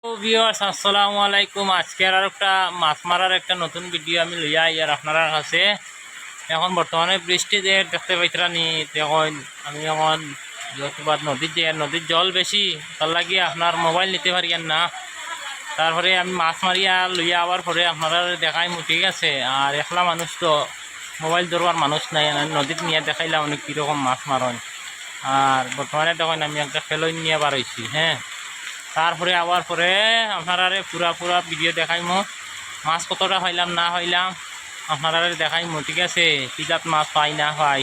Viewers আসসালামু আলাইকুম। আজকের আর একটা মাছ মারার একটা নতুন ভিডিও আমি লইয়া আর আপনার কাছে। এখন বর্তমানে বৃষ্টি যে দেখতে পাইতরানি, তখন আমি এখন যেহেতু নদীর যে নদীর জল বেশি, তার লাগিয়ে আপনার মোবাইল নিতে পারিয়েন না। তারপরে আমি মাছ মারিয়া লইয়া আবার পরে আপনারা দেখাইমু, ঠিক আছে। আর একলা মানুষ তো মোবাইল ধরবার মানুষ নাই, নদীত নিয়ে দেখাইলাম অনেক কীরকম মাছ মারন। আর বর্তমানে তখন আমি একটা ফেলই নিয়ে বার হয়েছি, হ্যাঁ। তারপরে আবার পরে আপনারা পুরা ভিডিও দেখাইমু, মাছ কতটা পাইলাম না পাইলাম আপনারা দেখাইমু, ঠিক আছে। কিজাত মাছ পাই না পাই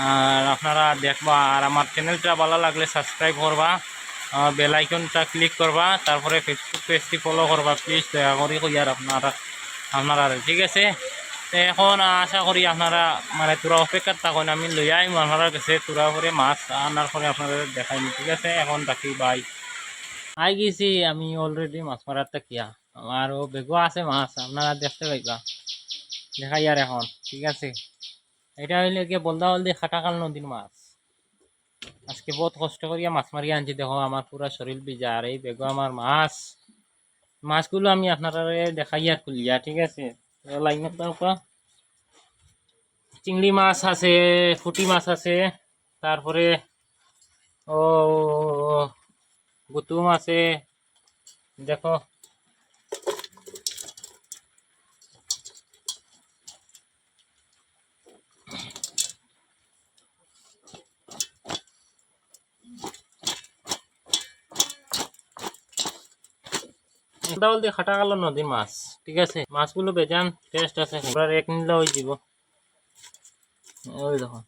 আর আপনারা দেখবা। আর আমার চ্যানেলটা ভালো লাগলে সাবস্ক্রাইব করবা, বেল আইকনটা ক্লিক করবা, তারপরে ফেসবুক পেজটি ফলো করবা প্লিজ, দয়া করি কই আর আপনারা ঠিক আছে। তো এখন আশা করি আপনারা মানে তোরা অপেক্ষা থাকুন, আমি লই আইমু আপনার কাছে তোরা করে মাছ আনার পরে আপনারা দেখাইমু, ঠিক আছে। এখন রাখি, বাই। আই গেছি আমি অলরেডি মাছ মারার তাকিয়া, আমারও বেগও আছে মাছ, আপনারা দেখতে পাইবা, দেখাই আর এখন, ঠিক আছে। এটা হইলে গিয়ে বলদা হলদি খাটাকাল নদীর মাছ। আজকে বহুত কষ্ট করিয়া মাছ মারিয়া আনছি, দেখো আমার পুরা শরীর ভিজা। আর এই বেগও আমার মাছগুলো আমি আপনারা দেখাই আর খুলিয়া, ঠিক আছে। লাইনত চিংড়ি মাছ আছে, ফুটি মাছ আছে, তারপরে ও গুতুম আছে, দেখো। বলতে খাটা গেল নদীর মাছ, ঠিক আছে। মাছগুলো বেজান টেস্ট আছে, এবার এক নিলে ওই দিব। ওই দেখো,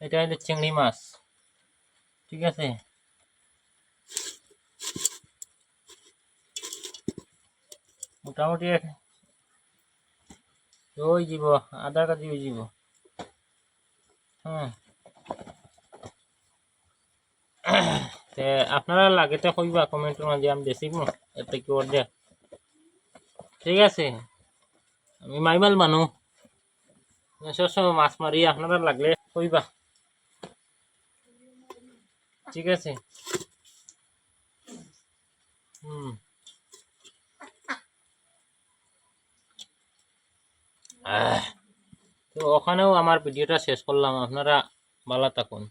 এটা হচ্ছে চিংড়ি মাছ, ঠিক আছে। মোটামুটি ওই যাব আধা কেজি ওই যাব, হ্যাঁ। আপনারা লাগে তো কইবা কমেন্টের মাঝে, আমি বেশিক এতে কি ওর দেয়া, ঠিক আছে। আমি মাইমাল মানুষ, সবসময় মাছ মারি, আপনারা লাগলে কইবা, ঠিক আছে। তো ওখানেও আমার ভিডিওটা শেষ করলাম, আপনারা ভালো থাকুন।